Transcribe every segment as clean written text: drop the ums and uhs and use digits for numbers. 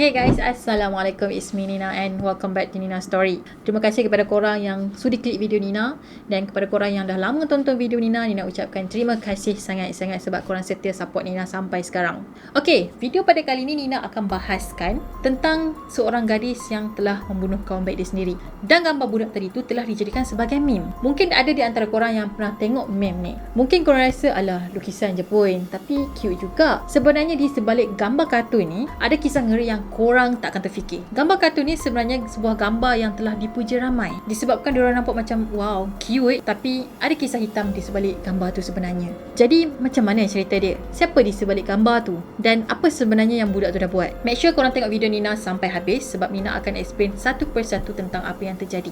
Hey guys, Assalamualaikum. It's me Nina and welcome back to Nina Story. Terima kasih kepada korang yang sudi klik video Nina, dan kepada korang yang dah lama tonton video Nina, Nina ucapkan terima kasih sangat-sangat sebab korang setia support Nina sampai sekarang. Okay, video pada kali ini Nina akan bahaskan tentang seorang gadis yang telah membunuh kawan baik dia sendiri. Dan gambar budak tadi tu telah dijadikan sebagai meme. Mungkin ada di antara korang yang pernah tengok meme ni. Mungkin korang rasa alah lukisan je pun, tapi cute juga. Sebenarnya di sebalik gambar kartun ni ada kisah ngeri yang korang tak akan terfikir. Gambar kartun ni sebenarnya sebuah gambar yang telah dipuja ramai. Disebabkan diorang nampak macam wow, cute, tapi ada kisah hitam di sebalik gambar tu sebenarnya. Jadi macam mana cerita dia? Siapa di sebalik gambar tu? Dan apa sebenarnya yang budak tu dah buat? Make sure korang tengok video Nina sampai habis sebab Nina akan explain satu persatu tentang apa yang terjadi.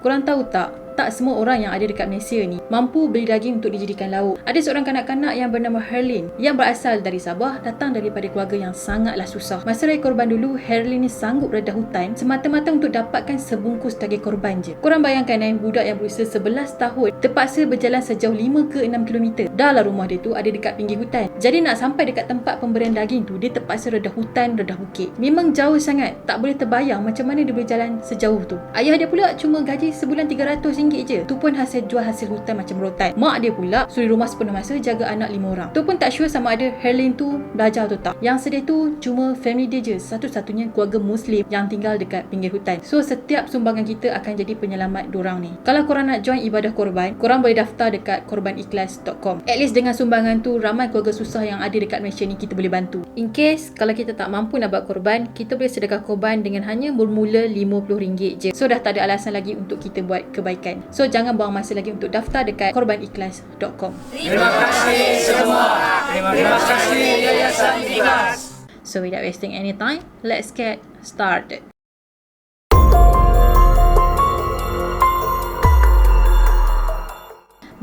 Korang tahu tak? Tak semua orang yang ada dekat Malaysia ni mampu beli daging untuk dijadikan lauk. Ada seorang kanak-kanak yang bernama Herlin yang berasal dari Sabah, datang daripada keluarga yang sangatlah susah. Masa raya korban dulu, Herlin ni sanggup redah hutan semata-mata untuk dapatkan sebungkus daging korban je. Korang bayangkan budak yang berusia 11 tahun terpaksa berjalan sejauh 5 ke 6 km. Dah lah rumah dia tu ada dekat pinggir hutan. Jadi nak sampai dekat tempat pemberian daging tu, dia terpaksa redah hutan, redah bukit. Memang jauh sangat. Tak boleh terbayang macam mana dia boleh jalan sejauh tu. Ayah dia pula cuma gaji sebulan RM300 je. Tu pun hasil jual hasil hutan macam rotan. Mak dia pula suri rumah sepenuh masa jaga anak 5 orang. Tu pun tak sure sama ada Herlin tu belajar atau tak. Yang sedih tu cuma family dia je, satu-satunya keluarga Muslim yang tinggal dekat pinggir hutan. So setiap sumbangan kita akan jadi penyelamat dorang ni. Kalau korang nak join ibadah korban, korang boleh daftar dekat korbanikhlas.com. At least dengan sumbangan tu, ramai keluarga susah yang ada dekat Malaysia ni kita boleh bantu. In case kalau kita tak mampu nak buat korban, kita boleh sedekah korban dengan hanya bermula RM50 je. So dah tak ada alasan lagi untuk kita buat kebaikan. So jangan buang masa lagi untuk daftar dekat korbanikhlas.com. Terima kasih semua. Terima kasih Yayasan Ikhlas. So without wasting any time, let's get started.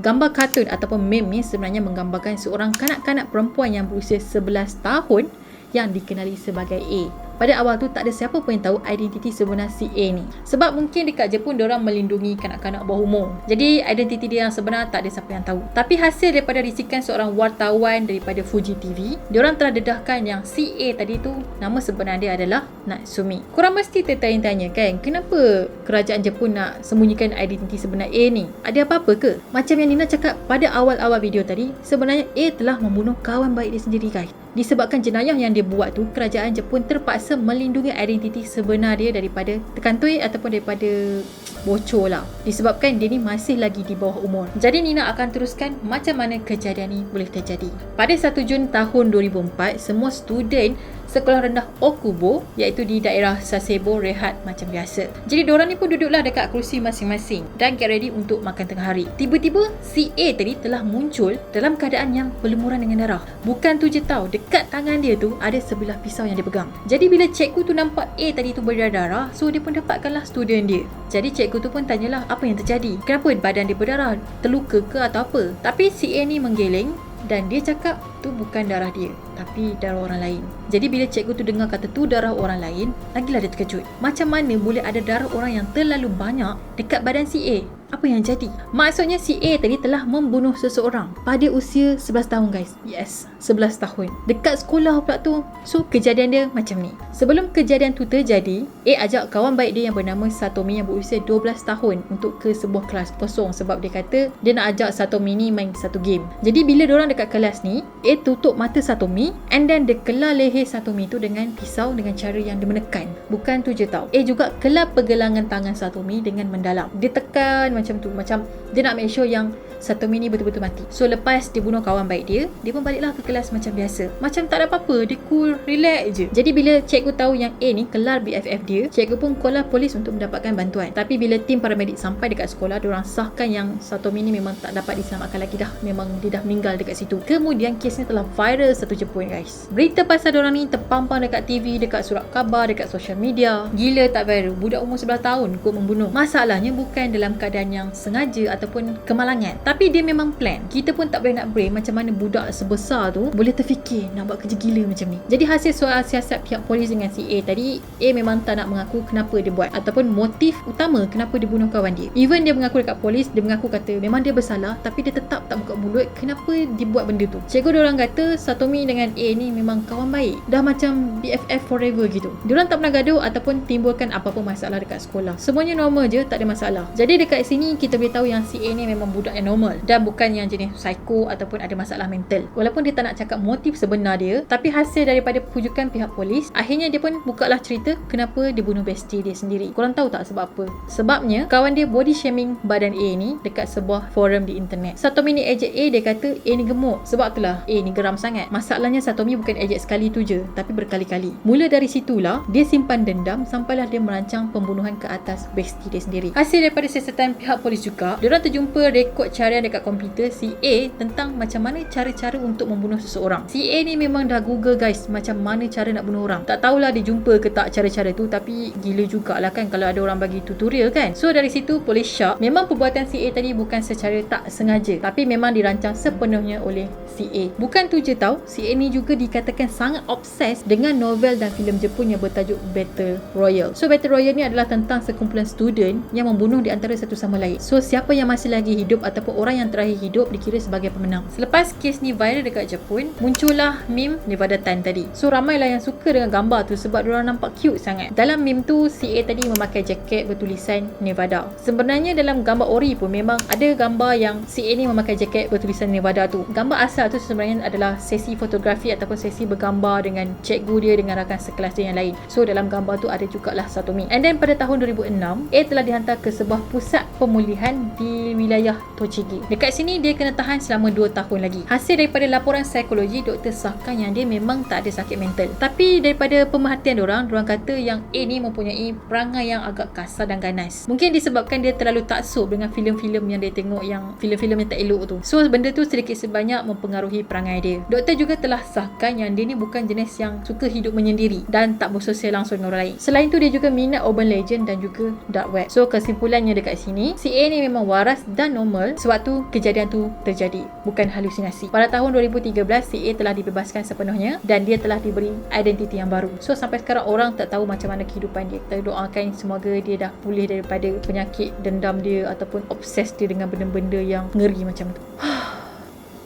Gambar kartun ataupun meme ni sebenarnya menggambarkan seorang kanak-kanak perempuan yang berusia 11 tahun yang dikenali sebagai A. Pada awal tu tak ada siapa pun yang tahu identiti sebenar si A ni. Sebab mungkin dekat Jepun diorang melindungi kanak-kanak bawah umur. Jadi identiti dia yang sebenar tak ada siapa yang tahu. Tapi hasil daripada risikan seorang wartawan daripada Fuji TV, diorang telah dedahkan yang si A tadi tu nama sebenar dia adalah Natsumi. Korang mesti tertanya-tanya kan, kenapa kerajaan Jepun nak sembunyikan identiti sebenar A ni? Ada apa-apa ke? Macam yang Nina cakap pada awal-awal video tadi, sebenarnya A telah membunuh kawan baik dia sendiri guys. Disebabkan jenayah yang dia buat tu, kerajaan Jepun terpaksa melindungi identiti sebenar dia daripada terkantui ataupun daripada bocor lah. Disebabkan dia ni masih lagi di bawah umur. Jadi Nina akan teruskan macam mana kejadian ni boleh terjadi. Pada 1 Jun tahun 2004, semua student sekolah rendah Okubo iaitu di daerah Sasebo rehat macam biasa. Jadi diorang ni pun duduklah dekat kerusi masing-masing dan get ready untuk makan tengah hari. Tiba-tiba si A tadi telah muncul dalam keadaan yang berlumuran dengan darah. Bukan tu je tau, dekat tangan dia tu ada sebilah pisau yang dia pegang. Jadi bila cikgu tu nampak A tadi tu berdarah, so dia pun dapatkanlah student dia. Jadi cikgu tu pun tanyalah apa yang terjadi. Kenapa badan dia berdarah? Terluka ke atau apa? Tapi si A ni menggeleng dan dia cakap tu bukan darah dia, tapi darah orang lain. Jadi bila cikgu tu dengar kata tu darah orang lain, lagilah dia terkejut. Macam mana boleh ada darah orang yang terlalu banyak dekat badan si A? Apa yang jadi? Maksudnya si A tadi telah membunuh seseorang pada usia 11 tahun guys. Yes, 11 tahun. Dekat sekolah pula tu. So kejadian dia macam ni. Sebelum kejadian tu terjadi, A ajak kawan baik dia yang bernama Satomi yang berusia 12 tahun untuk ke sebuah kelas kosong sebab dia kata dia nak ajak Satomi ni main satu game. Jadi bila diorang dekat kelas ni, A tutup mata Satomi and then dia kelar leher Satomi tu dengan pisau dengan cara yang dia menekan. Bukan tu je tau. A juga kelar pergelangan tangan Satomi dengan mendalam. Dia tekan macam tu, macam dia nak make sure yang Satomi ni betul-betul mati. So lepas dia bunuh kawan baik dia pun baliklah ke kelas macam biasa. Macam tak ada apa-apa, dia cool, relax je. Jadi bila cikgu tahu yang A ni kelar BFF dia, cikgu pun call lah polis untuk mendapatkan bantuan. Tapi bila tim paramedik sampai dekat sekolah, diorang sahkan yang Satomi ni memang tak dapat diselamatkan lagi dah. Memang dia dah meninggal dekat situ. Kemudian kesnya telah viral satu Jepun guys. Berita pasal diorang ni terpampang dekat TV, dekat surat khabar, dekat social media. Gila tak viral? Budak umur 11 tahun kot membunuh. Masalahnya bukan dalam keadaan yang sengaja ataupun kemalangan, Tapi dia memang plan. Kita pun tak boleh nak brain macam mana budak sebesar tu boleh terfikir nak buat kerja gila macam ni. Jadi hasil soal siasat pihak polis dengan si A tadi, A memang tak nak mengaku kenapa dia buat ataupun motif utama kenapa dia bunuh kawan dia. Even dia mengaku dekat polis, dia mengaku kata memang dia bersalah, tapi dia tetap tak buka mulut kenapa dia buat benda tu. Cikgu diorang kata Satomi dengan A ni memang kawan baik, dah macam BFF forever gitu. Diorang tak pernah gaduh ataupun timbulkan apa-apa masalah dekat sekolah. Semuanya normal je, tak ada masalah. Jadi dekat sini kita boleh tahu yang si A ni memang budak yang normal dan bukan yang jenis psycho ataupun ada masalah mental. Walaupun dia tak nak cakap motif sebenar dia, tapi hasil daripada pujukan pihak polis, akhirnya dia pun bukalah cerita kenapa dia bunuh bestie dia sendiri. Korang tahu tak sebab apa? Sebabnya kawan dia body shaming badan A ni dekat sebuah forum di internet. Satomi ni ejek A, dia kata A ni gemuk, sebab itulah A ni geram sangat. Masalahnya Satomi bukan ejek sekali tu je, tapi berkali-kali. Mula dari situlah dia simpan dendam sampailah dia merancang pembunuhan ke atas bestie dia sendiri. Hasil daripada siasatan pihak polis juga, diorang terjumpa rekod carian dekat komputer si A tentang macam mana cara-cara untuk membunuh seseorang. Si A ni memang dah Google guys macam mana cara nak bunuh orang. Tak tahulah dia jumpa ke tak cara-cara tu, tapi gila jugalah kan kalau ada orang bagi tutorial kan. So dari situ polis syak memang perbuatan si A tadi bukan secara tak sengaja, tapi memang dirancang sepenuhnya oleh si A. Bukan tu je tau, si A ni juga dikatakan sangat obses dengan novel dan filem Jepun yang bertajuk Battle Royale. So Battle Royale ni adalah tentang sekumpulan student yang membunuh di antara satu sama lain. So siapa yang masih lagi hidup ataupun orang yang terakhir hidup dikira sebagai pemenang. Selepas kes ni viral dekat Jepun, muncullah meme Nevada Tan tadi. So ramailah yang suka dengan gambar tu sebab diorang nampak cute sangat. Dalam meme tu si A tadi memakai jaket bertulisan Nevada. Sebenarnya dalam gambar ori pun memang ada gambar yang si A ni memakai jaket bertulisan Nevada tu. Gambar asal tu sebenarnya adalah sesi fotografi ataupun sesi bergambar dengan cikgu dia dengan rakan sekelas dia yang lain. So dalam gambar tu ada jugalah Satomi. And then pada tahun 2006, A telah dihantar ke sebuah pusat pemulihan di wilayah Tochigi. Dekat sini dia kena tahan selama 2 tahun lagi. Hasil daripada laporan psikologi, doktor sahkan yang dia memang tak ada sakit mental. Tapi daripada pemerhatian diorang kata yang A ni mempunyai perangai yang agak kasar dan ganas. Mungkin disebabkan dia terlalu taksub dengan filem-filem yang dia tengok, yang filem-filem yang tak elok tu. So benda tu sedikit sebanyak mempengaruhi perangai dia. Doktor juga telah sahkan yang dia ni bukan jenis yang suka hidup menyendiri dan tak bersosial langsung dengan orang lain. Selain tu dia juga minat urban legend dan juga dark web. So kesimpulannya dekat sini, si A ni memang waras dan normal sebab tu kejadian tu terjadi, bukan halusinasi. Pada tahun 2013, si A telah dibebaskan sepenuhnya dan dia telah diberi identiti yang baru. So sampai sekarang orang tak tahu macam mana kehidupan dia. Kita doakan semoga dia dah pulih daripada penyakit dendam dia ataupun obses dia dengan benda-benda yang ngeri macam tu.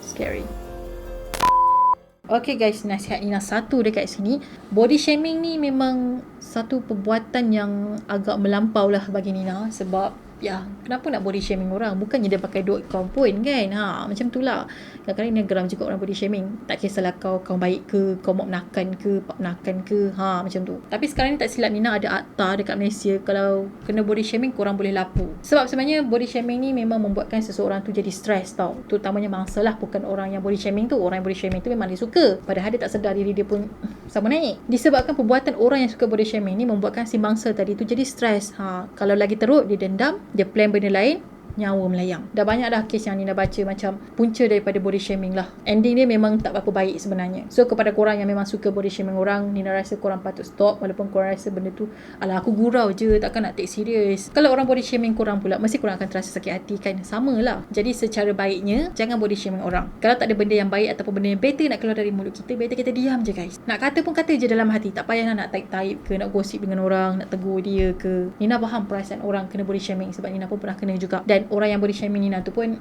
Scary. Okay guys, nasihat Nina satu dekat sini. Body shaming ni memang satu perbuatan yang agak melampau lah bagi Nina. Sebab ya, kenapa nak body shaming orang? Bukannya dia pakai duit kau pun kan. Macam tu lah. Kadang-kadang Nina geram juga orang body shaming. Tak kisahlah kau baik ke, kau mau menakan ke, pak menakan ke, macam tu. Tapi sekarang ni tak silap Nina ada akta dekat Malaysia, kalau kena body shaming korang boleh lapu. Sebab sebenarnya body shaming ni memang membuatkan seseorang tu jadi stres tau. Terutamanya mangsa lah, bukan orang yang body shaming tu. Orang yang body shaming tu memang dia suka, padahal dia tak sedar diri dia pun sama naik. Disebabkan perbuatan orang yang suka body shaming ni membuatkan si mangsa tadi tu jadi stres. Kalau lagi teruk, dia dendam, dia plan benda lain, nyawa melayang. Dah banyak dah kes yang Nina baca macam punca daripada body shaming lah. Ending dia memang tak berapa baik sebenarnya. So kepada korang yang memang suka body shaming orang, Nina rasa korang patut stop. Walaupun korang rasa benda tu, alah aku gurau je, takkan nak take serious. Kalau orang body shaming korang pula, mesti korang akan terasa sakit hati kan. Sama lah. Jadi secara baiknya, jangan body shaming orang. Kalau tak ada benda yang baik ataupun benda yang better nak keluar dari mulut kita, better kita diam je guys. Nak kata pun kata je dalam hati. Tak payah nak taib-taib ke, nak gosip dengan orang, nak tegur dia ke. Nina faham perasaan orang kena body shaming sebab Nina pun pernah kena juga. Dan orang yang body shaming Nina tu pun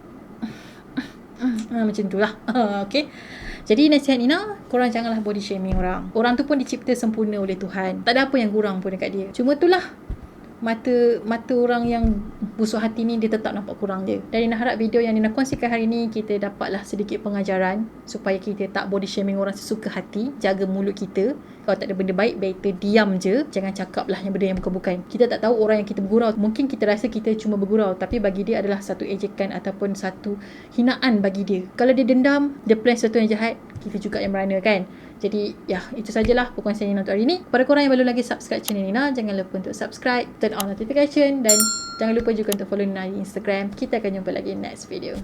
macam tu lah. Okay. Jadi nasihat Nina, korang janganlah body shaming orang. Orang tu pun dicipta sempurna oleh Tuhan. Tak ada apa yang kurang pun dekat dia. Cuma itulah, mata orang yang busuk hati ni dia tetap nampak kurang je. Dan Nina harap video yang Nina kongsikan hari ni kita dapatlah sedikit pengajaran supaya kita tak body shaming orang sesuka hati. Jaga mulut kita. Kalau tak ada benda baik, better diam je. Jangan cakap lah yang benda yang bukan-bukan. Kita tak tahu orang yang kita bergurau, mungkin kita rasa kita cuma bergurau, tapi bagi dia adalah satu ejekan ataupun satu hinaan bagi dia. Kalau dia dendam, dia plan sesuatu yang jahat, kita juga yang merana kan. Jadi ya, itu sajalah perkongsian Nina untuk hari ni. Kepada korang yang belum lagi subscribe channel Nina, jangan lupa untuk subscribe, turn on notification, dan jangan lupa juga untuk follow Nina di Instagram. Kita akan jumpa lagi next video.